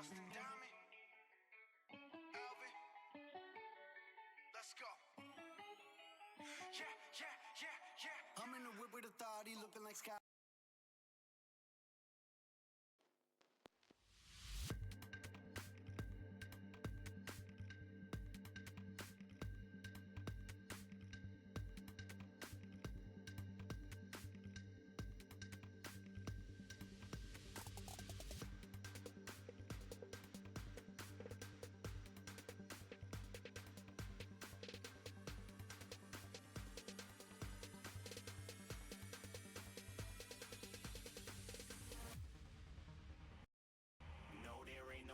I'm in the whip with authority, looking like Sky.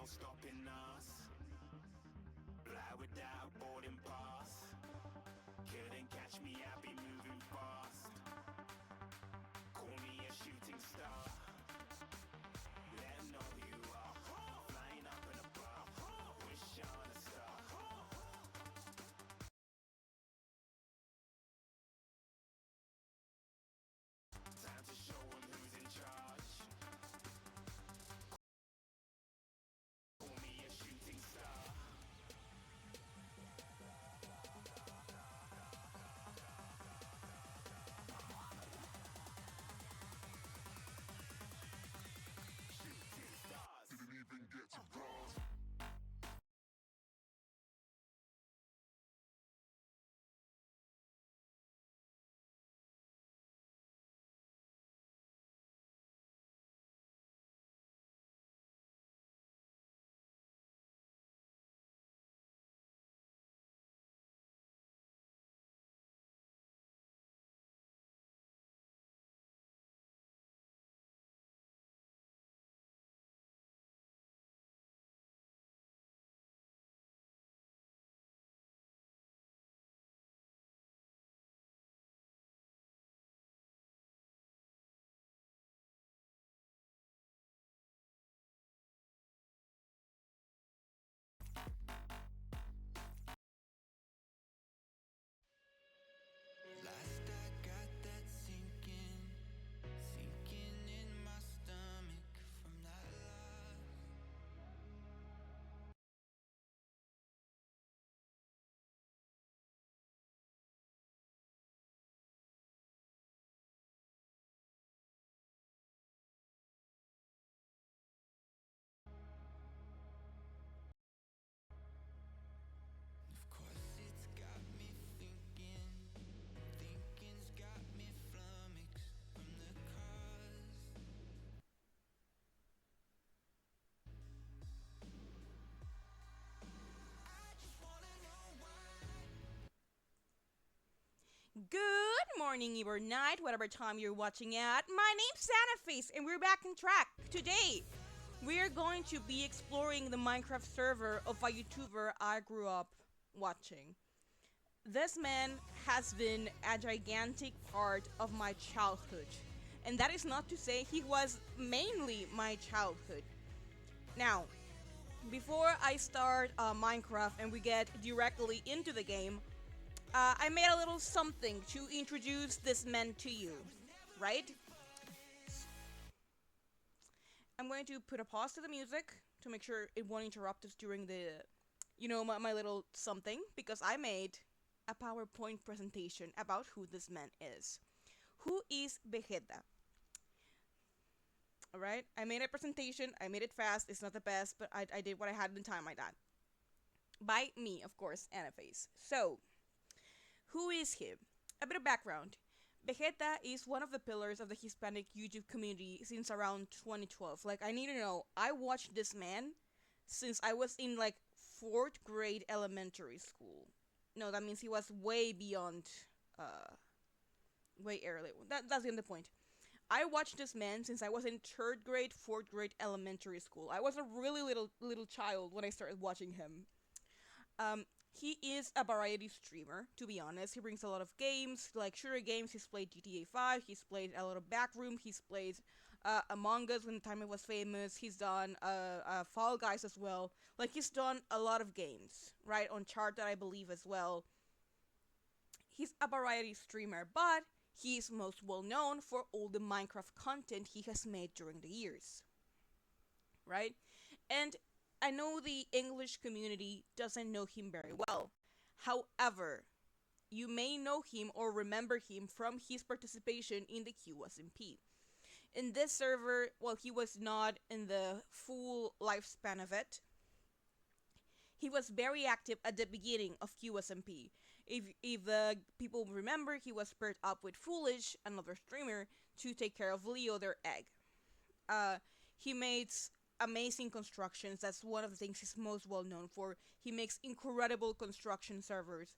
Stopping us, fly without boarding pass. Couldn't catch me, I'll be moving fast. Call me a shooting star. Let 'em know who you are. Flying up in a bar, wish on a star. Time to show 'em who's in charge. Good morning, eve or night, whatever time you're watching at. My name's Santa Face, and we're back on track. Today, we're going to be exploring the Minecraft server of a YouTuber I grew up watching. This man has been a gigantic part of my childhood, and that is not to say he was mainly my childhood. Now, before I start Minecraft and we get directly into the game, I made a little something to introduce this man to you, right? I'm going to put a pause to the music to make sure it won't interrupt us during my little something, because I made a PowerPoint presentation about who this man is. Who is Vegeta? Alright, I made a presentation, I made it fast, it's not the best, but I did what I had in time like that. By me, of course, Anaface. So, who is he? A bit of background. Vegeta is one of the pillars of the Hispanic YouTube community since around 2012. Like, I need to know, I watched this man since I was in, 4th grade elementary school. No, that means he was way beyond, way early. That's the point. I watched this man since I was in 3rd grade, 4th grade elementary school. I was a really little child when I started watching him. He is a variety streamer, to be honest. He brings a lot of games, like shooter games. He's played GTA 5, he's played a lot of Backroom, he's played Among Us when the time it was famous. He's done Fall Guys as well. Like, he's done a lot of games, right? Uncharted, I believe, as well. He's a variety streamer, but he is most well known for all the Minecraft content he has made during the years, right? And I know the English community doesn't know him very well. However, you may know him or remember him from his participation in the QSMP. In this server, while he was not in the full lifespan of it, he was very active at the beginning of QSMP. If the people remember, he was paired up with Foolish, another streamer, to take care of Leo, their egg. He makes amazing constructions. That's one of the things he's most well known for. He makes incredible construction servers.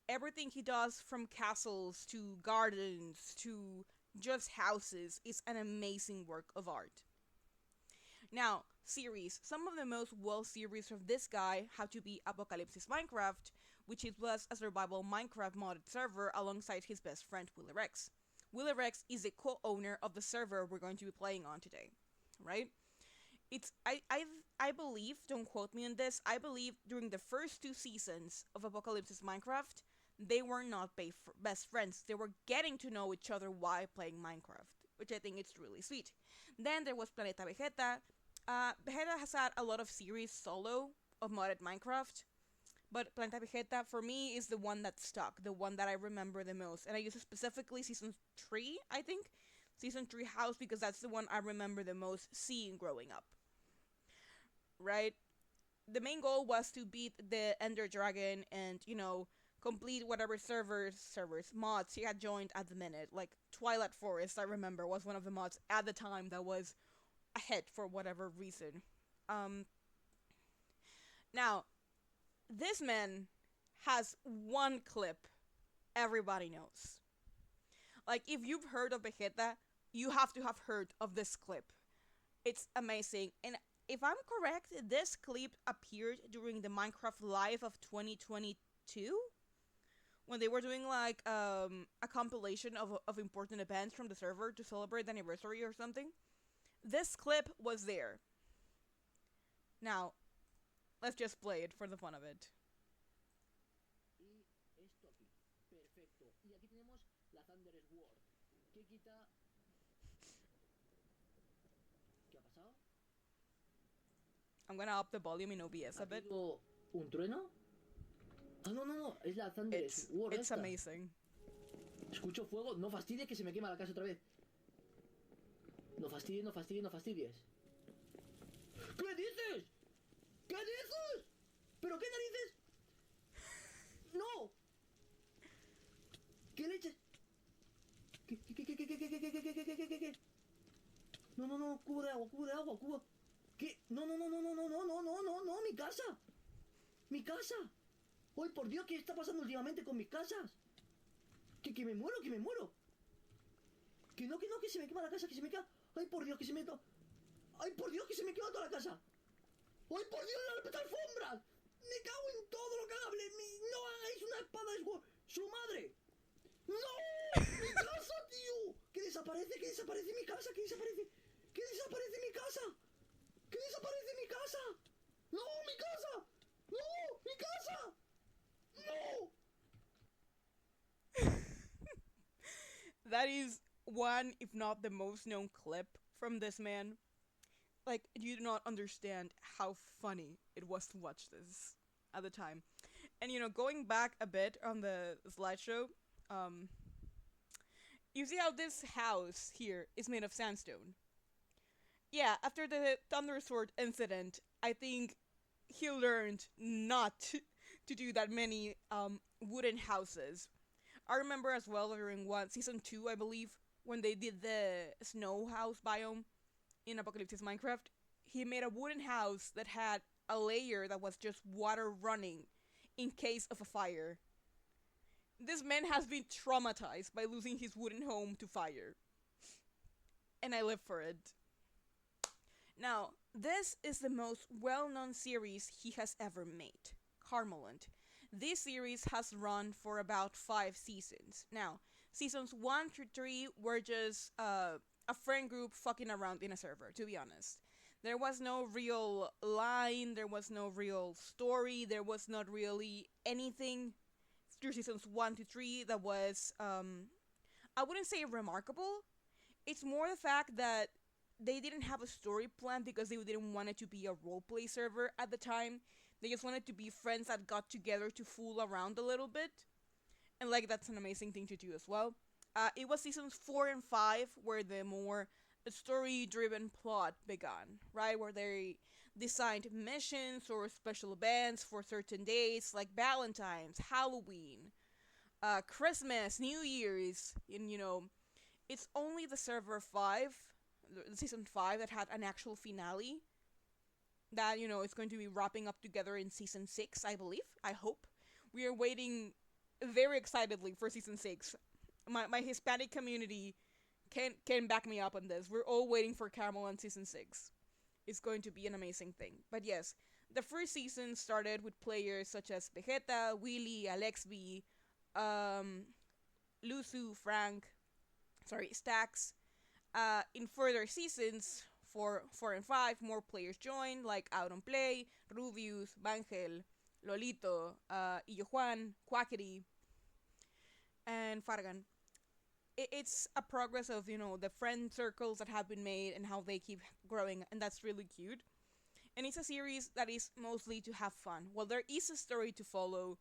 Everything he does, from castles to gardens to just houses, is an amazing work of art. Now, series. Some of the most well series of this guy have to be Apocalypse Minecraft, which it was a survival Minecraft modded server alongside his best friend Willy Rex. Willy Rex is the co-owner of the server we're going to be playing on today, right? It's I believe, don't quote me on this, I believe during the first 2 seasons of Apocalypse Minecraft, they were not best friends. They were getting to know each other while playing Minecraft, which I think is really sweet. Then there was Planeta Vegeta. Vegeta has had a lot of series solo of modded Minecraft, but Planeta Vegeta for me is the one that stuck, the one that I remember the most, and I use specifically season 3, I think, season 3 house, because that's the one I remember the most seeing growing up. Right? The main goal was to beat the Ender Dragon and, complete whatever servers, mods he had joined at the minute. Like Twilight Forest, I remember, was one of the mods at the time that was ahead for whatever reason. Now, this man has one clip everybody knows. Like, if you've heard of Vegeta, you have to have heard of this clip. It's amazing. And if I'm correct, this clip appeared during the Minecraft Live of 2022? When they were doing, like, a compilation of important events from the server to celebrate the anniversary or something. This clip was there. Now, let's just play it for the fun of it. I'm gonna up the volume in OBS a bit. ¿Un trueno? Ah, no, es la Thunderous War. It's amazing. Escucho fuego, no fastidies que se me quema la casa otra vez. No fastidies. ¿Qué dices? ¿Qué dices? ¿Pero qué narices? ¡No! ¿Qué leches? ¿Qué? No, cubo de agua, cubo. ¿Qué? No, mi casa. ¡Ay, por Dios! ¿Qué está pasando últimamente con mis casas? Que me muero. Que no, que se me quema la casa, que se me quema. ¡Ay, por Dios, que se me quema! ¡Ay, por Dios, que se me quema toda la casa! ¡Ay, por Dios, las alfombras! ¡Me cago en todo lo cagable! ¡No hagáis una espada de su madre! ¡No! ¡Mi casa, tío! ¡Que desaparece mi casa! ¡Que desaparece mi casa! ¡No, mi casa! ¡No, mi casa! ¡No! That is one, if not the most known clip from this man. Like, you do not understand how funny it was to watch this at the time. And, going back a bit on the slideshow, you see how this house here is made of sandstone. Yeah, after the Thunder Sword incident, I think he learned not to do that many wooden houses. I remember as well during season 2, I believe, when they did the snow house biome in Apocalypse Minecraft, he made a wooden house that had a layer that was just water running in case of a fire. This man has been traumatized by losing his wooden home to fire. And I live for it. Now, this is the most well-known series he has ever made, Carmelant. This series has run for about 5 seasons. Now, seasons 1 through 3 were just a friend group fucking around in a server, to be honest. There was no real line, there was no real story, there was not really anything through seasons 1 to 3 that was, I wouldn't say remarkable. It's more the fact that they didn't have a story plan because they didn't want it to be a roleplay server at the time. They just wanted to be friends that got together to fool around a little bit. And like that's an amazing thing to do as well. It was seasons 4 and 5 where the more story-driven plot began, right? Where they designed missions or special events for certain days like Valentine's, Halloween, Christmas, New Year's, and it's only the server 5, the season 5 that had an actual finale. That it's going to be wrapping up together in season 6, I believe. I hope. We are waiting very excitedly for season 6. My Hispanic community can back me up on this. We're all waiting for Caramel on season 6. It's going to be an amazing thing. But yes, the first season started with players such as Vegeta, Willy, Alexby, Luzu, Frank, Stacks. In further seasons, 4 and 5, more players joined, like Auronplay, Rubius, Vangel, Lolito, Illo Juan, Quackity, and Fargan. It's a progress of, the friend circles that have been made and how they keep growing, and that's really cute. And it's a series that is mostly to have fun. While there is a story to follow,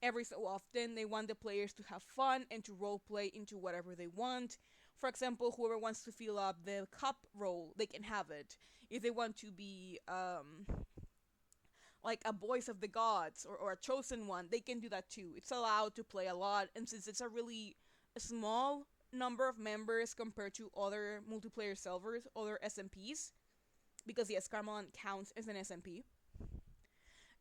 every so often they want the players to have fun and to roleplay into whatever they want. For example, whoever wants to fill up the cup role, they can have it. If they want to be like a voice of the gods or a chosen one, they can do that too. It's allowed to play a lot, and since it's a really small number of members compared to other multiplayer servers, other SMPs, because yes, Carmelon counts as an SMP,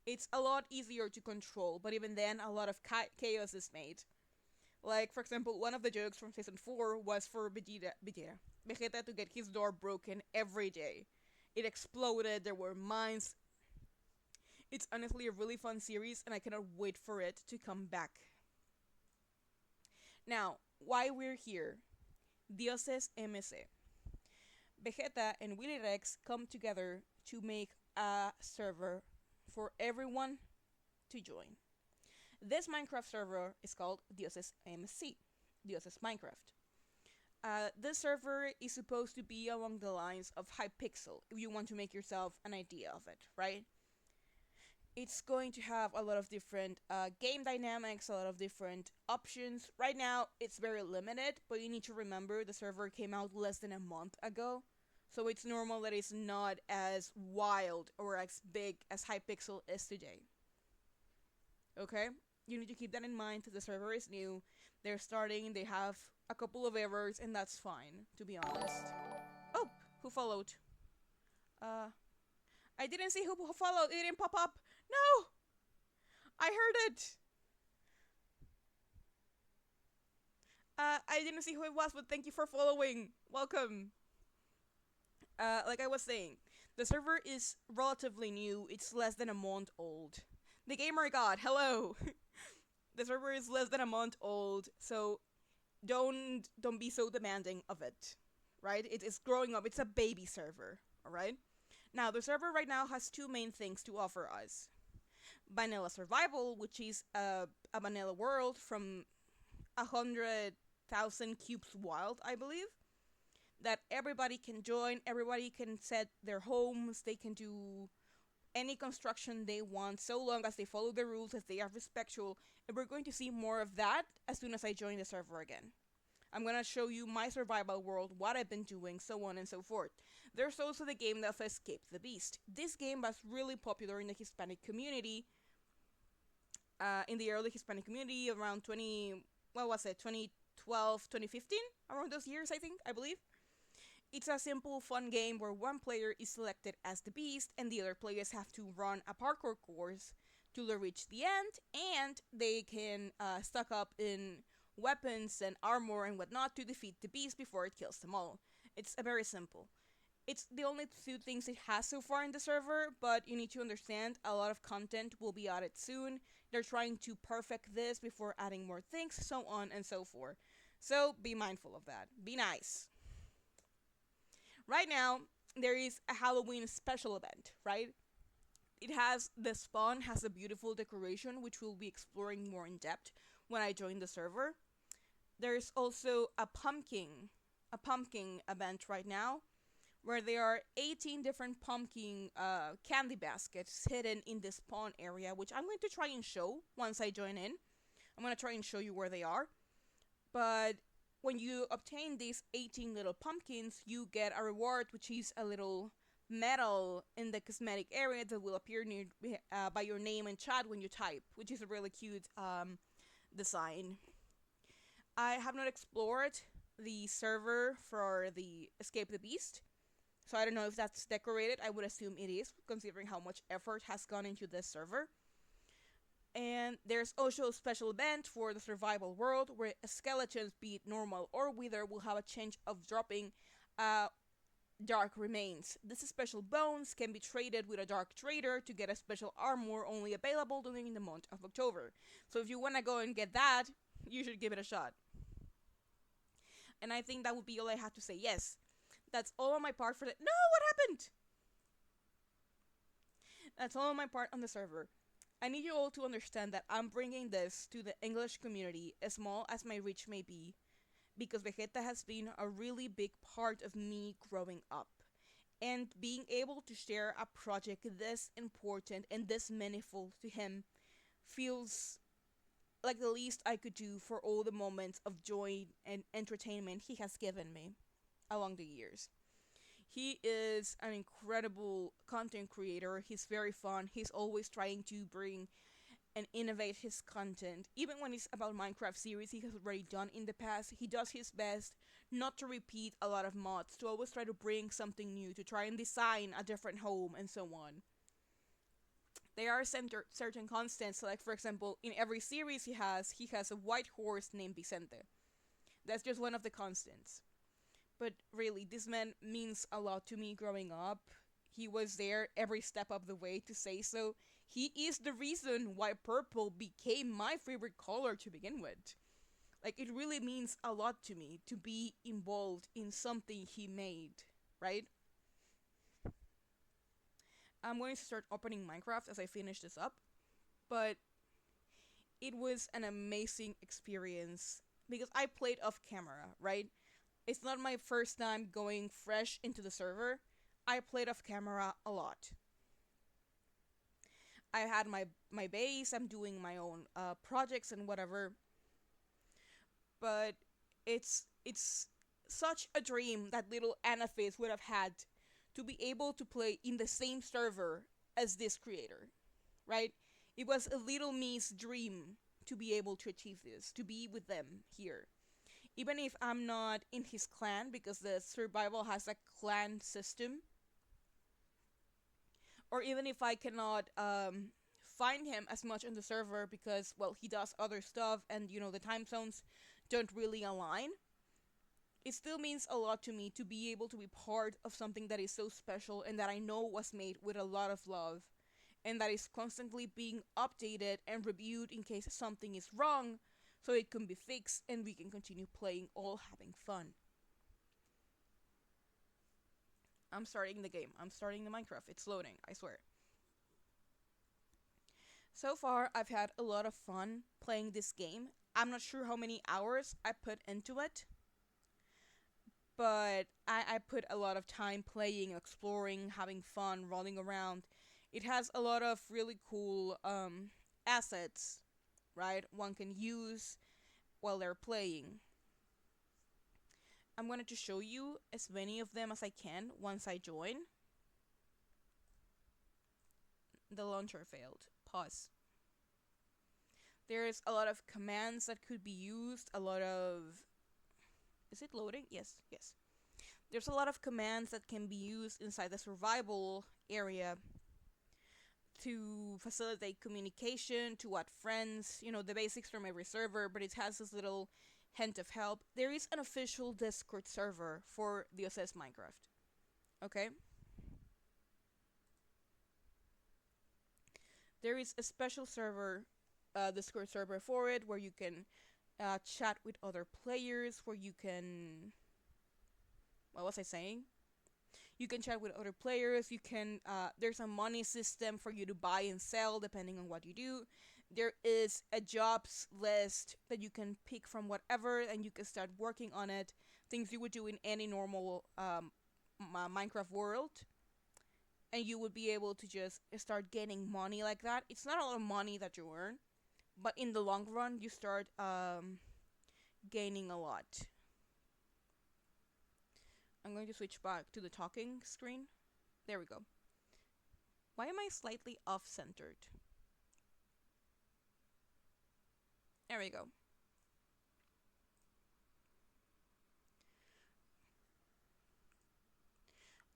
it's a lot easier to control, but even then, a lot of chaos is made. Like, for example, one of the jokes from season 4 was for Vegeta to get his door broken every day. It exploded, there were mines. It's honestly a really fun series, and I cannot wait for it to come back. Now, why we're here. DIOSES MC. Vegeta and Willy Rex come together to make a server for everyone to join. This Minecraft server is called DIOSES MC, DIOSES Minecraft. This server is supposed to be along the lines of Hypixel, if you want to make yourself an idea of it, right? It's going to have a lot of different game dynamics, a lot of different options. Right now, it's very limited, but you need to remember the server came out less than a month ago, so it's normal that it's not as wild or as big as Hypixel is today. Okay? You need to keep that in mind. The server is new. They're starting. They have a couple of errors, and that's fine, to be honest. Oh, who followed? I didn't see who followed. It didn't pop up. No! I heard it. I didn't see who it was, but thank you for following. Welcome. Like I was saying, the server is relatively new. It's less than a month old. The gamer god, hello. The server is less than a month old, so don't be so demanding of it, right? It is growing up. It's a baby server, all right? Now, the server right now has two main things to offer us. Vanilla Survival, which is a vanilla world from 100,000 cubes wild, I believe, that everybody can join, everybody can set their homes, they can do any construction they want, so long as they follow the rules, as they are respectful, and we're going to see more of that as soon as I join the server again. I'm gonna show you my survival world, what I've been doing, so on and so forth. There's also the game of Escape the Beast. This game was really popular in the Hispanic community, in the early Hispanic community around 2012, 2015? Around those years, I believe. It's a simple, fun game where one player is selected as the beast and the other players have to run a parkour course to reach the end, and they can stock up in weapons and armor and whatnot to defeat the beast before it kills them all. It's very simple. It's the only two things it has so far in the server, but you need to understand a lot of content will be added soon. They're trying to perfect this before adding more things, so on and so forth. So be mindful of that. Be nice. Right now, there is a Halloween special event, right? The spawn has a beautiful decoration, which we'll be exploring more in depth when I join the server. There's also a pumpkin event right now, where there are 18 different pumpkin candy baskets hidden in this spawn area, which I'm going to try and show once I join in. I'm going to try and show you where they are. But when you obtain these 18 little pumpkins, you get a reward, which is a little medal in the cosmetic area that will appear near by your name and chat when you type, which is a really cute design. I have not explored the server for the Escape the Beast, so I don't know if that's decorated. I would assume it is, considering how much effort has gone into this server. And there's also a special event for the survival world where skeletons, be it normal or wither, will have a chance of dropping dark remains. These special bones can be traded with a dark trader to get a special armor only available during the month of October. So if you want to go and get that, you should give it a shot. And I think that would be all I have to say. Yes, that's all on my part for the... No, what happened? That's all on my part on the server. I need you all to understand that I'm bringing this to the English community, as small as my reach may be, because Vegeta has been a really big part of me growing up. And being able to share a project this important and this meaningful to him feels like the least I could do for all the moments of joy and entertainment he has given me along the years. He is an incredible content creator. He's very fun. He's always trying to bring and innovate his content. Even when it's about Minecraft series he has already done in the past, he does his best not to repeat a lot of mods, to always try to bring something new, to try and design a different home and so on. There are certain constants, like for example, in every series he has a white horse named Vicente. That's just one of the constants. But really, this man means a lot to me growing up. He was there every step of the way to say so. He is the reason why purple became my favorite color to begin with. Like, it really means a lot to me to be involved in something he made, right? I'm going to start opening Minecraft as I finish this up, but it was an amazing experience because I played off camera, right? It's not my first time going fresh into the server. I played off camera a lot. I had my base, I'm doing my own projects and whatever, but it's such a dream that little Anaphis would have had to be able to play in the same server as this creator, right? It was a little me's dream to be able to achieve this, to be with them here. Even if I'm not in his clan, because the survival has a clan system, or even if I cannot find him as much on the server because, well, he does other stuff and, you know, the time zones don't really align, it still means a lot to me to be able to be part of something that is so special and that I know was made with a lot of love and that is constantly being updated and reviewed in case something is wrong so it can be fixed and we can continue playing, all having fun. I'm starting the game. I'm starting the Minecraft. It's loading, I swear. So far, I've had a lot of fun playing this game. I'm not sure how many hours I put into it, but I put a lot of time playing, exploring, having fun, rolling around. It has a lot of really cool assets, right, one can use while they're playing. I'm going to show you as many of them as I can once I join. The launcher failed. Pause. There's a lot of commands that could be used, a lot of... Is it loading? Yes, yes. There's a lot of commands that can be used inside the survival area to facilitate communication, to add friends, you know, the basics from every server, but it has this little hint of help. There is an official Discord server for DIOSES Minecraft. Okay? There is a special server, Discord server for it, where you can chat with other players, where you can... What was I saying? You can chat with other players, you can... there's a money system for you to buy and sell depending on what you do. There is a jobs list that you can pick from whatever and you can start working on it. Things you would do in any normal Minecraft world, and you would be able to just start gaining money like that. It's not a lot of money that you earn, but in the long run, you start gaining a lot. I'm going to switch back to the talking screen. There we go. Why am I slightly off-centered? There we go.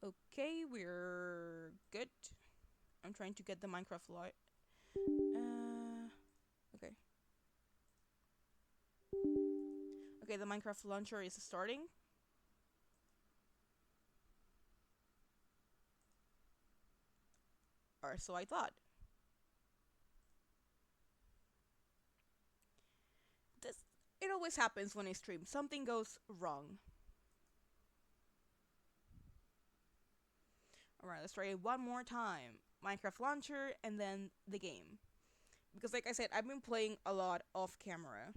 Okay, we're good. I'm trying to get the Minecraft light. Okay. Okay, the Minecraft launcher is starting. Or so I thought. It always happens when I stream. Something goes wrong. Alright, let's try it one more time. Minecraft launcher and then the game. Because like I said, I've been playing a lot off camera.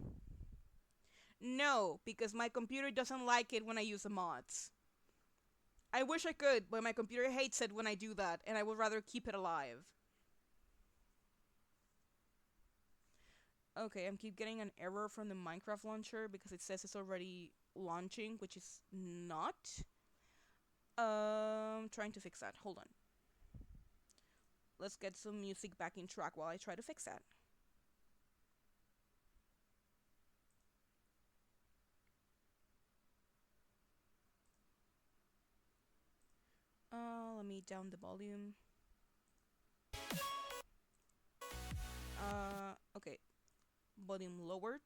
No, because my computer doesn't like it when I use the mods. I wish I could, but my computer hates it when I do that, and I would rather keep it alive. Okay, I keep getting an error from the Minecraft launcher because it says it's already launching, which is not. Trying to fix that. Hold on. Let's get some music back in track while I try to fix that. Let me down the volume. Okay. Volume lowered.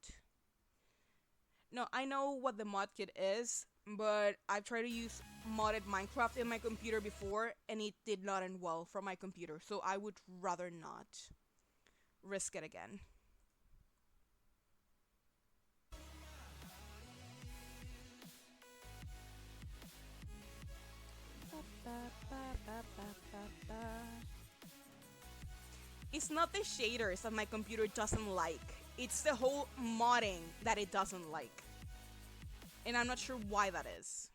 No, I know what the mod kit is, but I've tried to use modded Minecraft in my computer before, and it did not end well for my computer, so I would rather not risk it again. It's not the shaders that my computer doesn't like. It's the whole modding that it doesn't like. And I'm not sure why that is.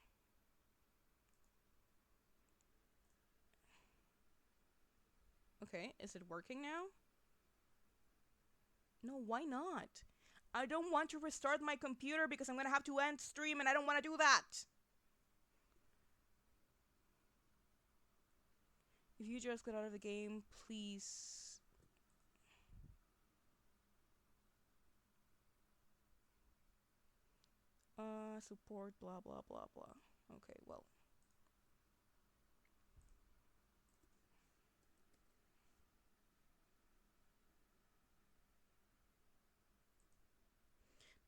Okay, is it working now? No, why not? I don't want to restart my computer because I'm gonna have to end stream and I don't want to do that. If you just got out of the game, please. Support, blah, blah, blah, blah. Okay, well.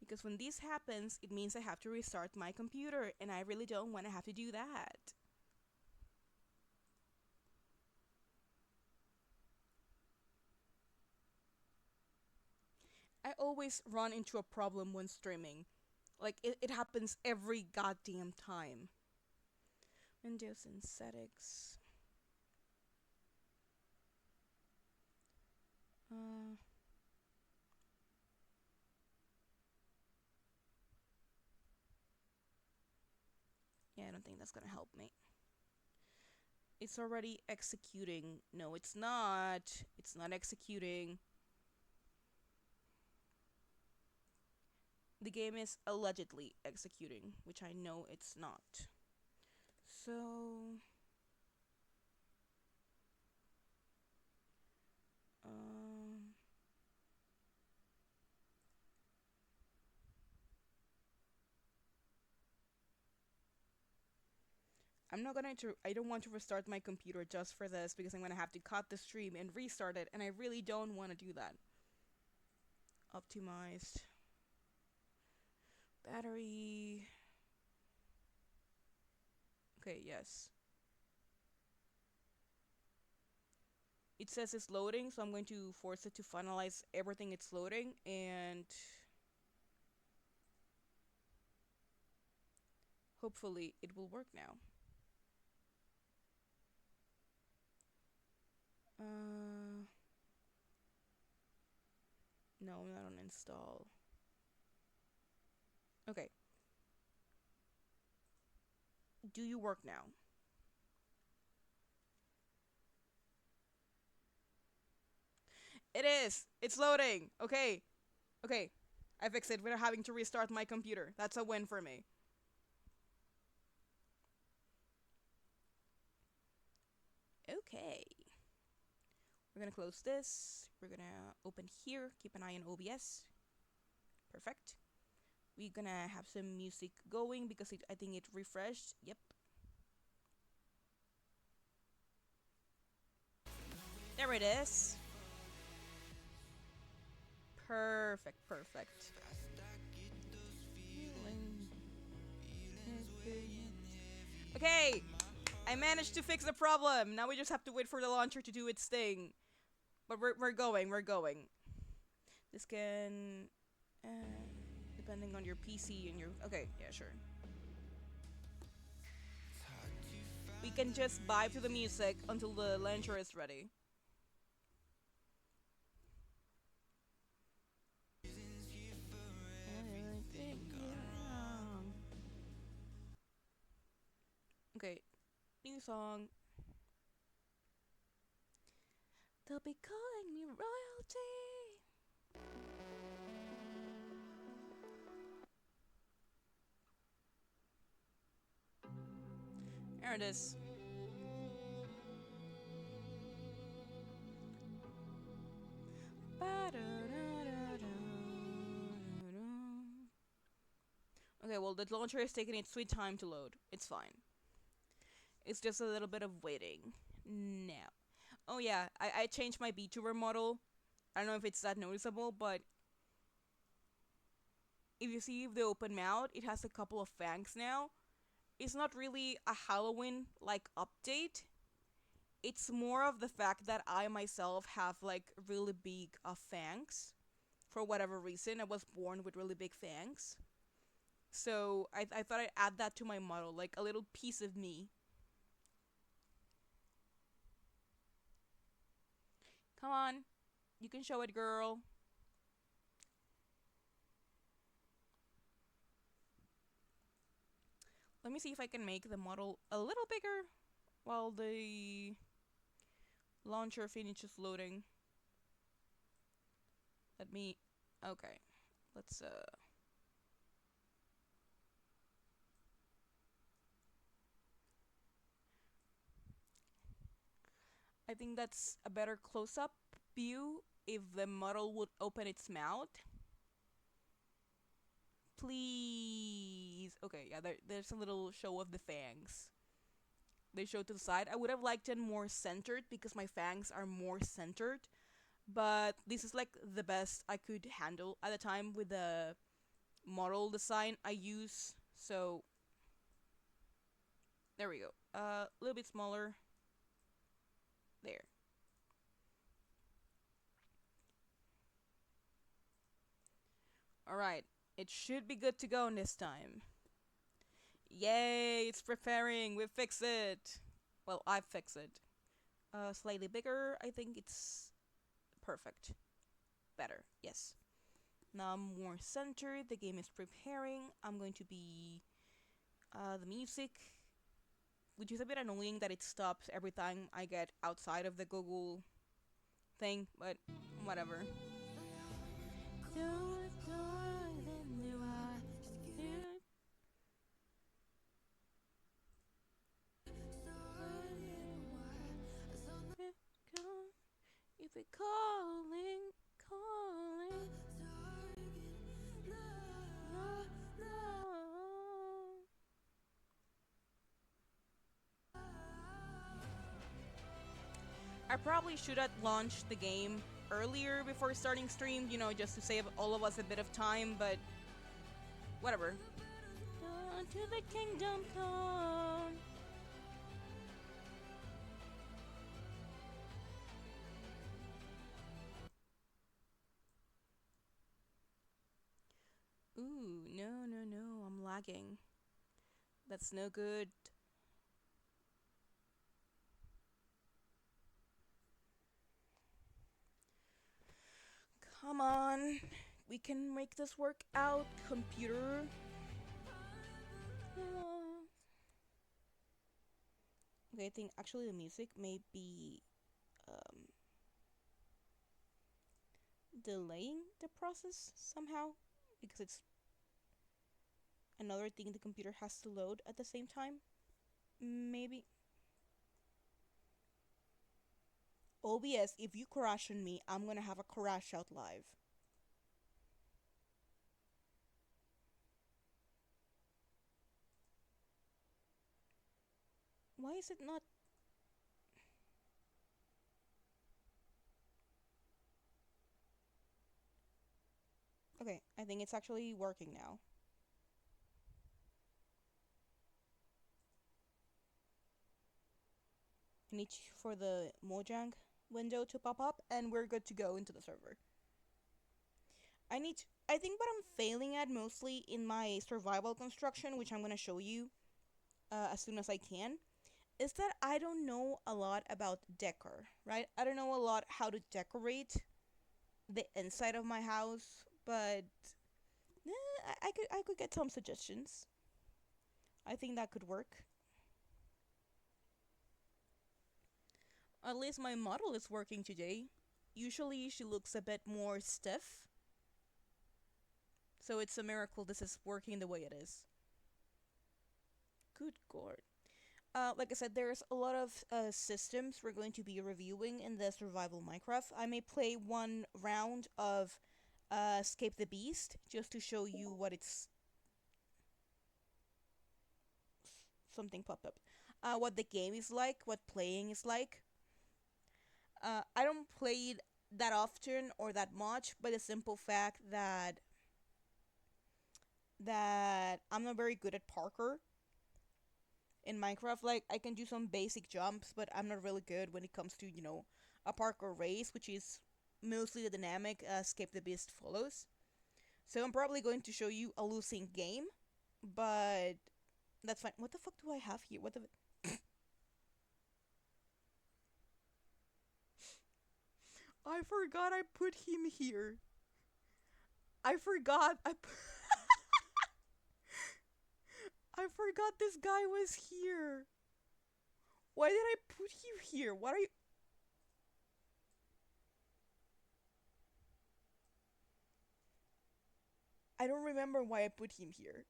Because when this happens, it means I have to restart my computer, and I really don't want to have to do that. I always run into a problem when streaming. Like, it happens every goddamn time. Windows and settings. Yeah, I don't think that's gonna help me. It's already executing. No, it's not. It's not executing. The game is allegedly executing, which I know it's not. So... I'm not gonna I don't want to restart my computer just for this because I'm gonna have to cut the stream and restart it, and I really don't want to do that. Optimized. Battery. Okay, yes. It says it's loading, so I'm going to force it to finalize everything it's loading, and hopefully it will work now. No, not on install. Okay. Do you work now? It is. It's loading. Okay. Okay. I fixed it without having to restart my computer. That's a win for me. Okay. We're gonna close this. We're gonna open here. Keep an eye on OBS. Perfect. We're gonna have some music going because I think it refreshed. Yep. There it is. Perfect, perfect. Okay, I managed to fix the problem. Now we just have to wait for the launcher to do its thing. But we're going. This can, depending on your PC and your, okay, yeah, sure. We can just vibe to the music until the launcher is ready. Okay, new song. They'll be calling me royalty. There it is. Okay, well, the launcher is taking its sweet time to load. It's fine. It's just a little bit of waiting. Now. Oh yeah, I changed my VTuber model. I don't know if it's that noticeable, but if you see the open mouth, it has a couple of fangs now. It's not really a Halloween-like update. It's more of the fact that I myself have like really big fangs. For whatever reason, I was born with really big fangs. So I thought I'd add that to my model, like a little piece of me. Come on, you can show it, girl. Let me see if I can make the model a little bigger while the launcher finishes loading. Let me, okay, let's I think that's a better close-up view if the model would open its mouth. Please. Okay, yeah, there's a little show of the fangs. They show to the side. I would have liked it more centered because my fangs are more centered. But this is like the best I could handle at the time with the model design I use. So, there we go. A little bit smaller. There. Alright, it should be good to go this time. Yay, it's preparing, we fixed it. Well, I fixed it. Slightly bigger, I think it's perfect. Better, yes. Now I'm more centered, the game is preparing. I'm going to be the music, which is a bit annoying that it stops every time I get outside of the Google thing, but whatever. If it calling. I probably should have launched the game earlier before starting stream, you know, just to save all of us a bit of time, but whatever. To the kingdom come. Ooh, no, I'm lagging. That's no good. Come on, we can make this work out, computer. Okay, I think actually the music may be delaying the process somehow because it's another thing the computer has to load at the same time. Maybe. OBS, if you crash on me, I'm gonna have a crash out live. Why is it not? Okay, I think it's actually working now. I need for the Mojang window to pop up and we're good to go into the server. I think what I'm failing at mostly in my survival construction, which I'm gonna show you as soon as I can, is that I don't know a lot about decor, right? I don't know a lot how to decorate the inside of my house, but I could get some suggestions. I think that could work. At least my model is working today. Usually she looks a bit more stiff. So it's a miracle this is working the way it is. Good God. Like I said, there's a lot of systems we're going to be reviewing in the survival Minecraft. I may play one round of Escape the Beast just to show you what it's... Something popped up. What the game is like, what playing is like. I don't play it that often or that much, but the simple fact that I'm not very good at parkour in Minecraft. Like, I can do some basic jumps, but I'm not really good when it comes to, you know, a parkour race, which is mostly the dynamic Escape the Beast follows. So I'm probably going to show you a losing game, but that's fine. What the fuck do I have here? What the... I forgot I put him here. I forgot I forgot this guy was here. Why did I put you here? What are you... I don't remember why I put him here.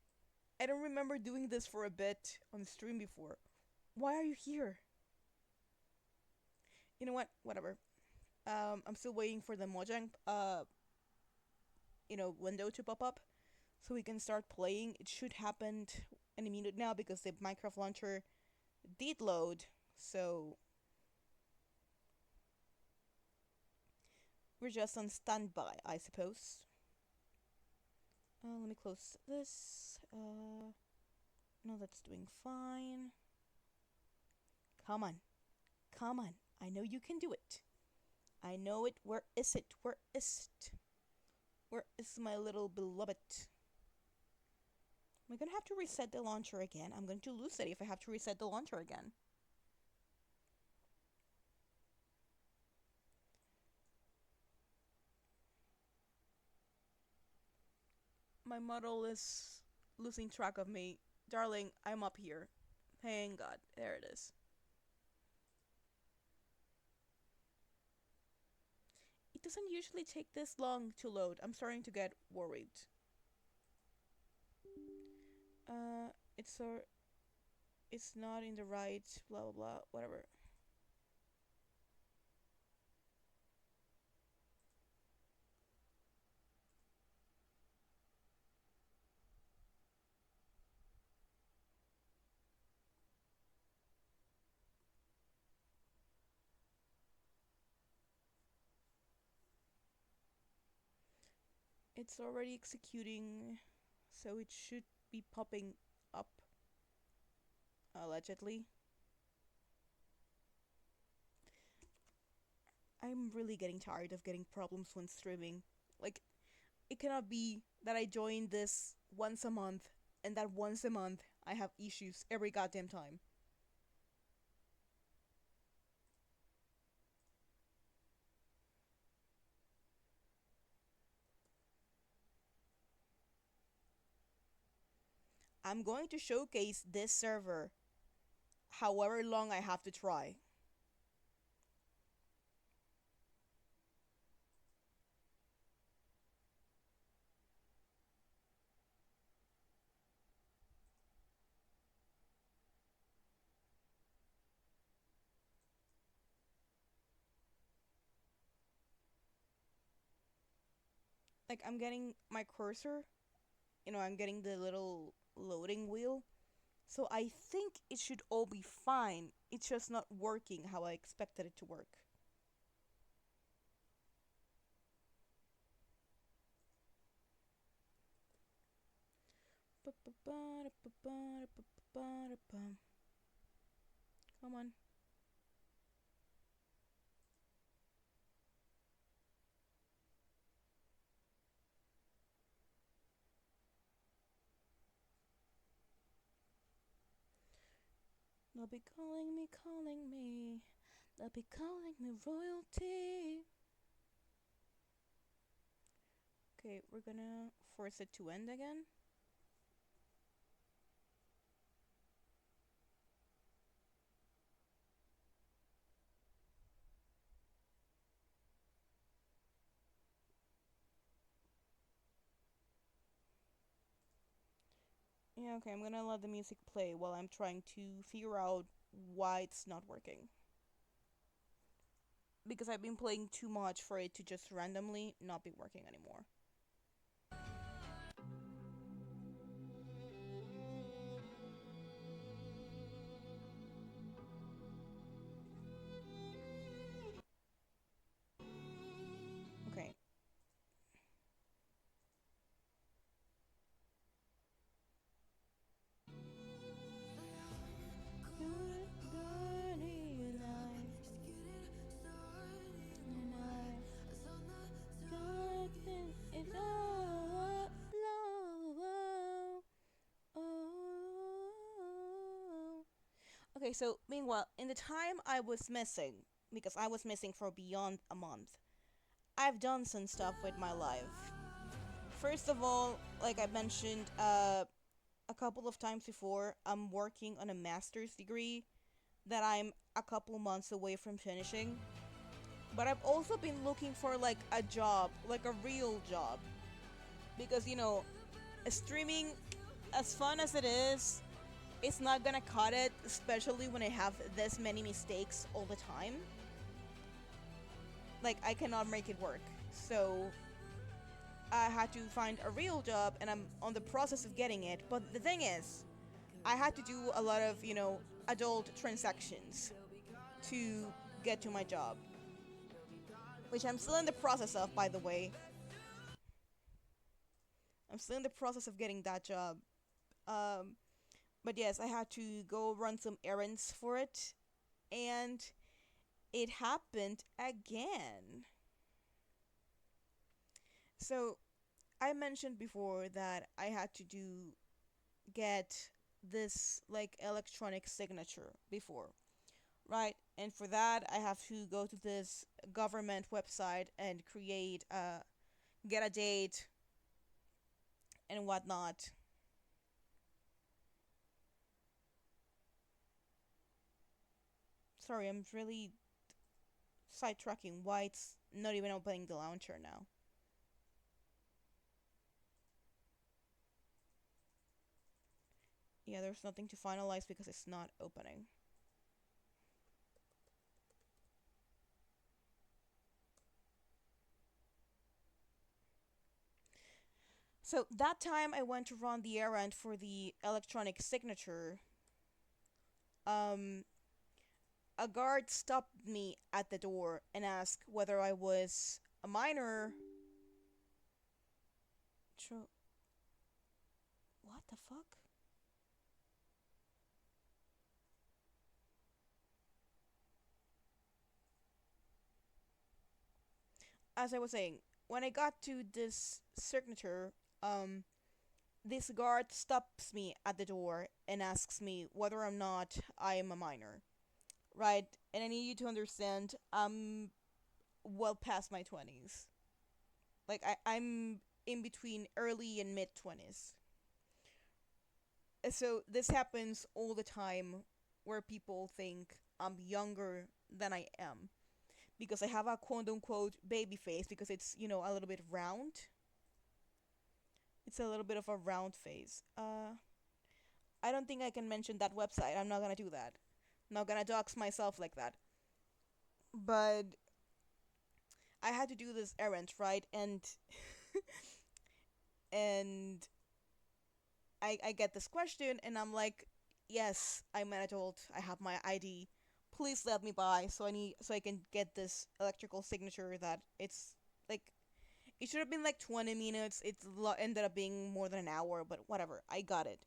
I don't remember doing this for a bit on stream before. Why are you here? You know what? Whatever. I'm still waiting for the Mojang, window to pop up so we can start playing. It should happen any minute now because the Minecraft launcher did load, so we're just on standby, I suppose. Let me close this. No, that's doing fine. Come on. Come on. I know you can do it. I know it. Where is it? Where is it? Where is my little beloved? Am I gonna have to reset the launcher again? I'm going to lose it if I have to reset the launcher again. My model is losing track of me. Darling, I'm up here. Thank God. There it is. It doesn't usually take this long to load. I'm starting to get worried. It's not in the right blah blah blah, whatever. It's already executing, so it should be popping up, allegedly. I'm really getting tired of getting problems when streaming. Like, it cannot be that I join this once a month, and that once a month I have issues every goddamn time. I'm going to showcase this server however long I have to try. like I'm getting my cursor, I'm getting the little loading wheel. So I think it should all be fine. It's just not working how I expected it to work. Come on. They'll be calling me, calling me. They'll be calling me royalty. Okay, we're gonna force it to end again. Yeah, okay, I'm gonna let the music play while I'm trying to figure out why it's not working. Because I've been playing too much for it to just randomly not be working anymore. Okay. Okay, so meanwhile, in the time I was missing, because I was missing for beyond a month, I've done some stuff with my life. First of all, like I mentioned a couple of times before, I'm working on a master's degree that I'm a couple months away from finishing. But I've also been looking for like a job, like a real job. Because, streaming, as fun as it is, it's not gonna cut it, especially when I have this many mistakes all the time. Like, I cannot make it work. So, I had to find a real job, and I'm on the process of getting it. But the thing is, I had to do a lot of, adult transactions to get to my job. Which I'm still in the process of, by the way. I'm still in the process of getting that job. But yes, I had to go run some errands for it. And it happened again. So, I mentioned before that I had to get this like electronic signature before, right? And for that, I have to go to this government website and get a date and whatnot. Sorry, I'm really sidetracking. Why it's not even opening the launcher now? Yeah, there's nothing to finalize because it's not opening. So that time I went to run the errand for the electronic signature. Um, a guard stopped me at the door and asked whether I was a minor. What the fuck? As I was saying, when I got to this signature, this guard stops me at the door and asks me whether or not I am a minor. Right? And I need you to understand, I'm well past my 20s. Like, I'm in between early and mid 20s. So, this happens all the time where people think I'm younger than I am. Because I have a quote unquote baby face because it's, a little bit round. It's a little bit of a round face. I don't think I can mention that website. I'm not gonna do that. I'm not gonna dox myself like that. But I had to do this errand, right? And And I get this question, and I'm like, yes, I'm an adult. I have my ID. Please let me by so I can get this electrical signature that it's like it should have been like 20 minutes. Ended up being more than an hour, but whatever. I got it.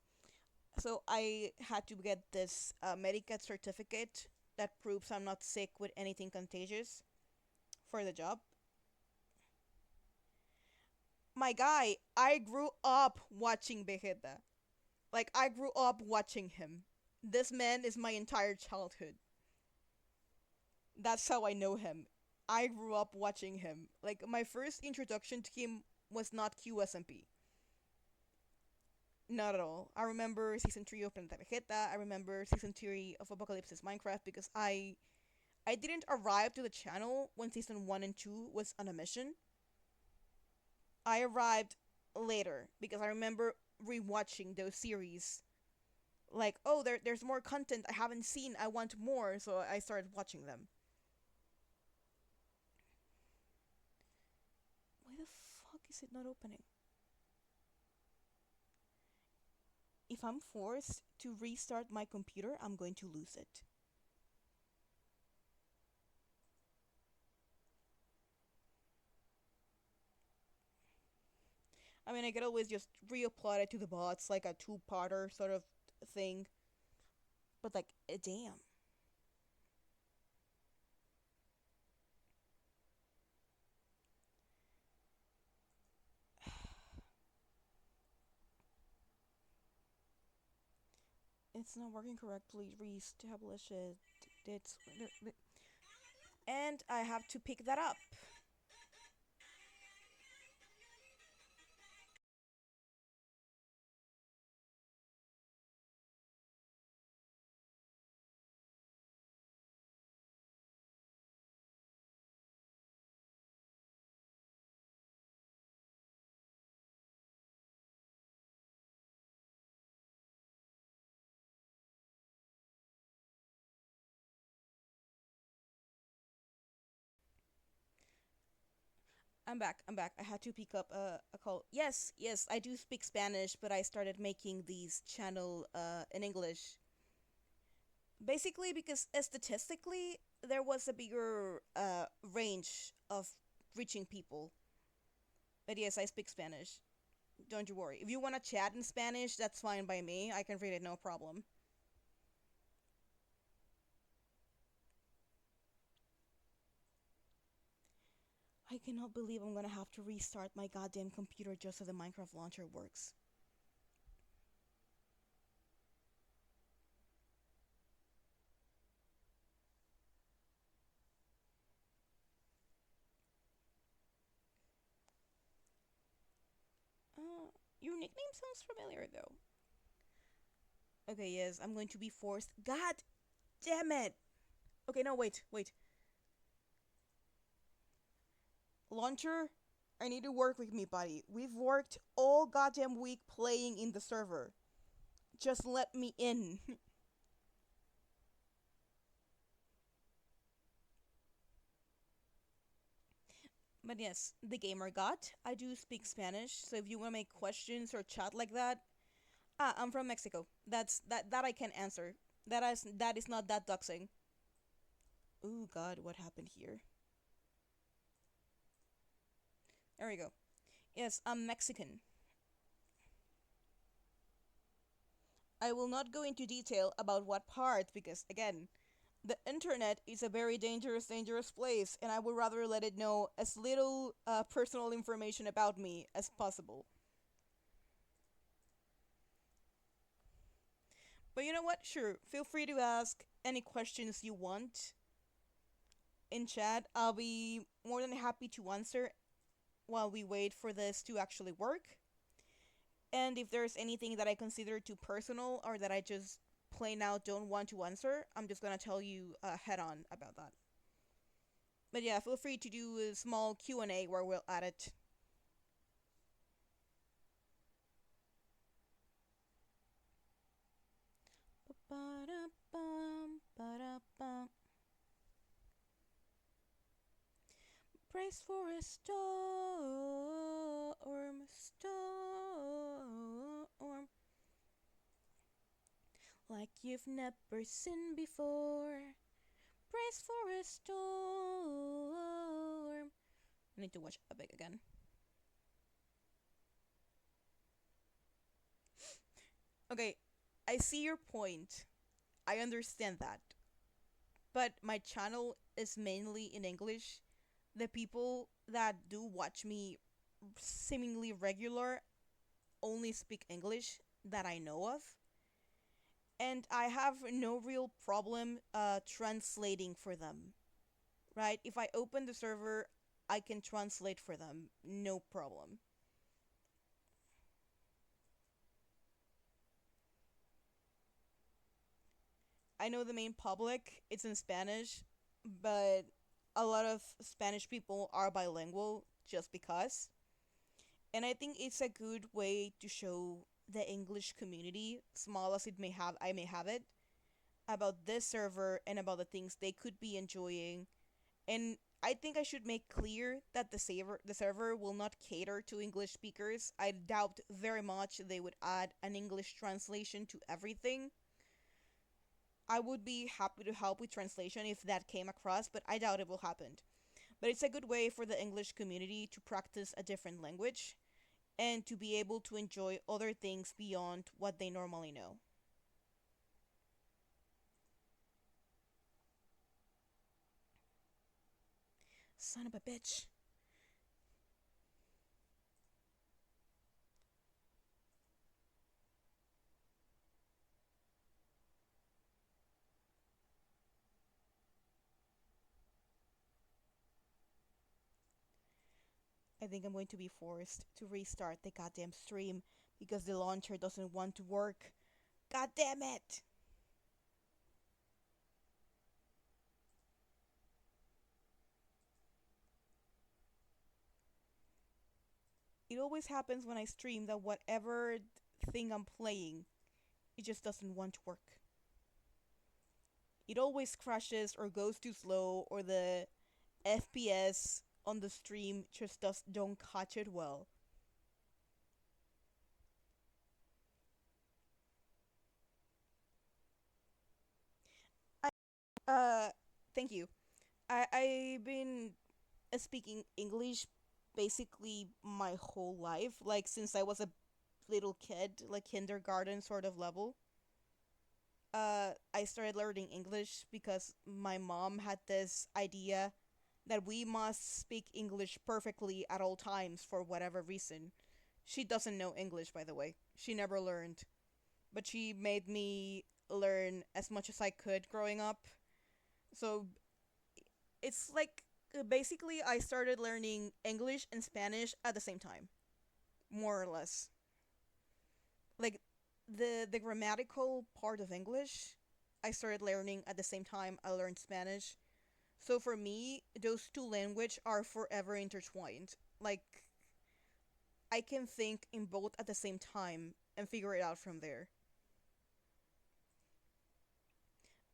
So I had to get this Medicaid certificate that proves I'm not sick with anything contagious for the job. My guy, I grew up watching Vegeta. Like, I grew up watching him. This man is my entire childhood. That's how I know him. I grew up watching him. Like, my first introduction to him was not QSMP. Not at all. I remember season 3 of Planeta Vegeta. I remember season 3 of Apocalypse's Minecraft because I didn't arrive to the channel when season 1 and 2 was on a mission. I arrived later because I remember rewatching those series. Like, oh, there's more content I haven't seen. I want more, so I started watching them. Why the fuck is it not opening? If I'm forced to restart my computer, I'm going to lose it. I mean, I could always just reapply it to the bots, like a two-parter sort of thing. But, like, damn. It's not working correctly. Reestablish it. It's. And I have to pick that up. I'm back. I'm back. I had to pick up a call. Yes, yes, I do speak Spanish, but I started making these channel in English. Basically, because statistically, there was a bigger range of reaching people. But yes, I speak Spanish. Don't you worry. If you want to chat in Spanish, that's fine by me. I can read it, no problem. I cannot believe I'm gonna have to restart my goddamn computer just so the Minecraft launcher works. Your nickname sounds familiar though. Okay, yes, I'm going to be forced. God damn it! Okay, no, wait, wait. Launcher, I need to work with me, buddy. We've worked all goddamn week playing in the server. Just let me in. But yes, the gamer god. I do speak Spanish, so if you want to make questions or chat like that, I'm from Mexico. That I can answer. That is not that doxing. Ooh, God, what happened here? There we go. Yes, I'm Mexican. I will not go into detail about what part because, again, the internet is a very dangerous, dangerous place, and I would rather let it know as little personal information about me as possible. But you know what? Sure, feel free to ask any questions you want in chat. I'll be more than happy to answer while we wait for this to actually work. And if there's anything that I consider too personal or that I just plain out don't want to answer, I'm just gonna tell you head on about that. But yeah, feel free to do a small Q&A where we'll add it. Praise for a story. storm like you've never seen before. Brace for a storm. I need to watch Epic again. Okay, I see your point. I understand that. But my channel is mainly in English. The people that do watch me seemingly regular only speak English that I know of. And I have no real problem translating for them. Right? If I open the server, I can translate for them. No problem. I know the main public, it's in Spanish, but a lot of Spanish people are bilingual just because. And I think it's a good way to show the English community, small as I may have it, about this server and about the things they could be enjoying. And I think I should make clear that the server will not cater to English speakers. I doubt very much they would add an English translation to everything. I would be happy to help with translation if that came across, but I doubt it will happen. But it's a good way for the English community to practice a different language and to be able to enjoy other things beyond what they normally know. Son of a bitch. I think I'm going to be forced to restart the goddamn stream because the launcher doesn't want to work. God damn it! It always happens when I stream that whatever thing I'm playing, it just doesn't want to work. It always crashes or goes too slow or the FPS on the stream just don't catch it well. I thank you. I've been speaking English basically my whole life, like since I was a little kid, like kindergarten sort of level. I started learning English because my mom had this idea that we must speak English perfectly at all times for whatever reason. She doesn't know English, by the way. She never learned. But she made me learn as much as I could growing up. So it's like basically I started learning English and Spanish at the same time, more or less. Like the grammatical part of English, I started learning at the same time I learned Spanish. So for me, those two languages are forever intertwined. Like I can think in both at the same time and figure it out from there.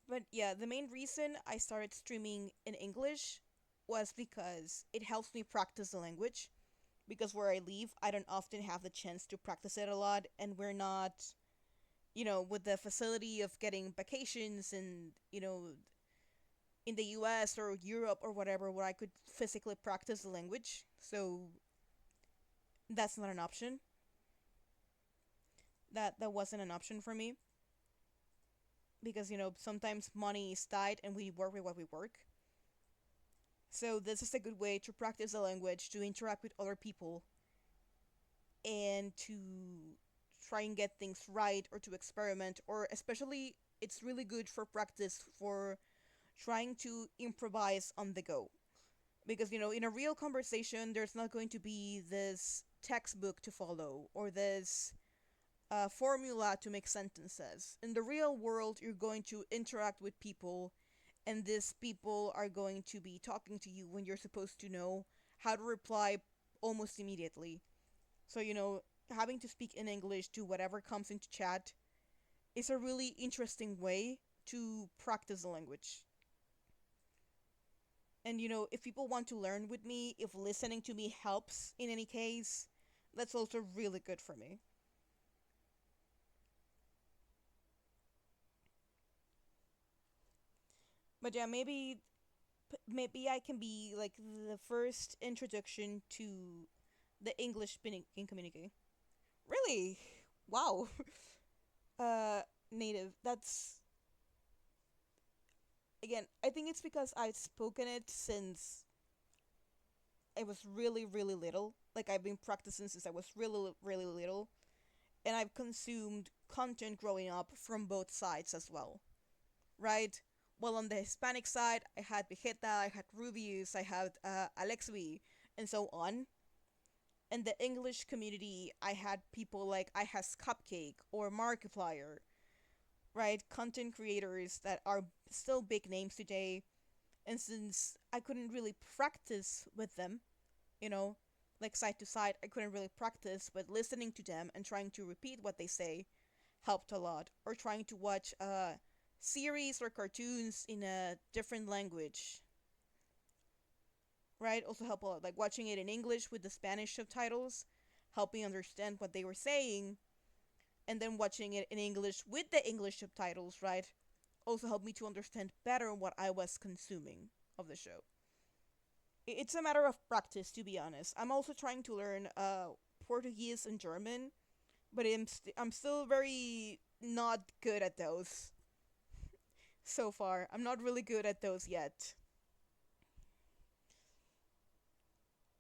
But yeah, the main reason I started streaming in English was because it helps me practice the language. Because where I live, I don't often have the chance to practice it a lot, and we're not, with the facility of getting vacations and, in the US or Europe or whatever, where I could physically practice the language. So that's not an option. That wasn't an option for me because sometimes money is tight and we work with what we work. So this is a good way to practice the language, to interact with other people, and to try and get things right or to experiment, or especially it's really good for practice for trying to improvise on the go. Because in a real conversation there's not going to be this textbook to follow or this formula to make sentences. In the real world, you're going to interact with people, and these people are going to be talking to you when you're supposed to know how to reply almost immediately. So, having to speak in English to whatever comes into chat is a really interesting way to practice the language. And, if people want to learn with me, if listening to me helps in any case, That's also really good for me. But yeah, maybe I can be like the first introduction to the English speaking community. Really? Wow. uh Native. That's again, I think it's because I've spoken it since I was really really little. Like I've been practicing since I was really really little, and I've consumed content growing up from both sides as well. Right? Well, on the Hispanic side, I had Vegeta, I had Rubius, I had Alexby, and so on. In the English community, I had people like I has Cupcake or Markiplier, right? Content creators that are still big names today. And since I couldn't really practice with them, you know, like side to side, I couldn't really practice, but listening to them and trying to repeat what they say helped a lot. Or trying to watch series or cartoons in a different language, right? Also help a lot. Like watching it in English with the Spanish subtitles, help me understand what they were saying, and then watching it in English with the English subtitles, right? Also helped me to understand better what I was consuming of the show. It's a matter of practice, to be honest. I'm also trying to learn Portuguese and German, but I'm still very not good at those so far. I'm not really good at those yet.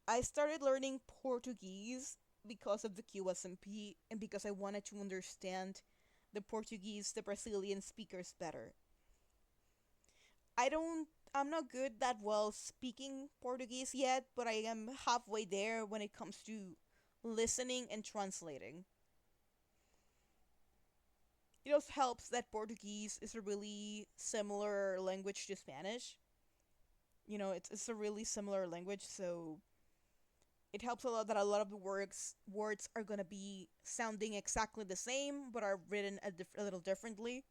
I started learning Portuguese because of the QSMP and because I wanted to understand the Brazilian speakers better. I'm not good that well speaking Portuguese yet, but I am halfway there when it comes to listening and translating. It also helps that Portuguese is a really similar language to Spanish. It's a really similar language, so it helps a lot that a lot of the words are gonna be sounding exactly the same, but are written a little differently.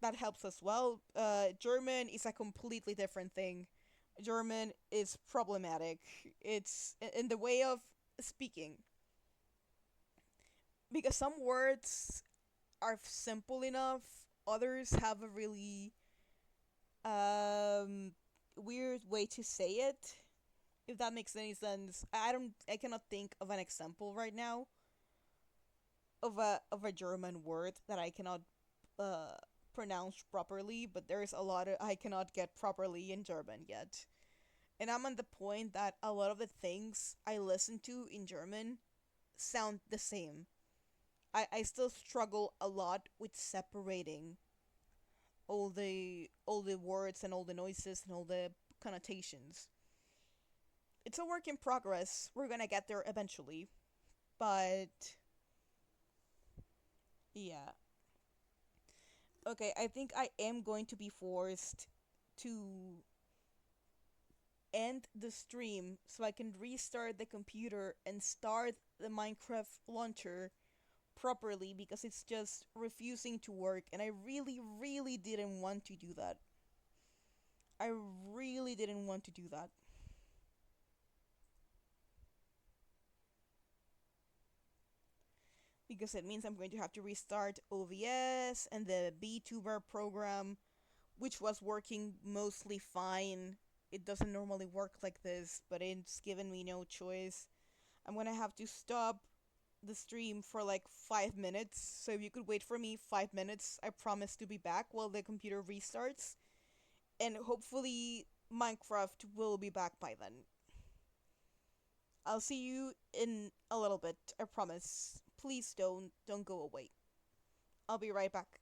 That helps as well. German is a completely different thing. German is problematic. It's in the way of speaking because some words are simple enough. Others have a really um, weird way to say it. If that makes any sense, I cannot think of an example right now of a German word that I cannot uh pronounce properly. But there's a lot I cannot get properly in German yet, and I'm at the point that a lot of the things I listen to in German sound the same. I still struggle a lot with separating all the words and all the noises and all the connotations. It's a work in progress. We're gonna get there eventually. But yeah. Okay, I think I am going to be forced to end the stream so I can restart the computer and start the Minecraft launcher properly because it's just refusing to work, and I really really didn't want to do that. I really didn't want to do that. Because it means I'm going to have to restart OVS and the VTuber program, which was working mostly fine. It doesn't normally work like this, but it's given me no choice. I'm gonna have to stop the stream for like 5 minutes, so if you could wait for me 5 minutes, I promise to be back while the computer restarts, and hopefully Minecraft will be back by then. I'll see you in a little bit, I promise. Please don't go away. I'll be right back.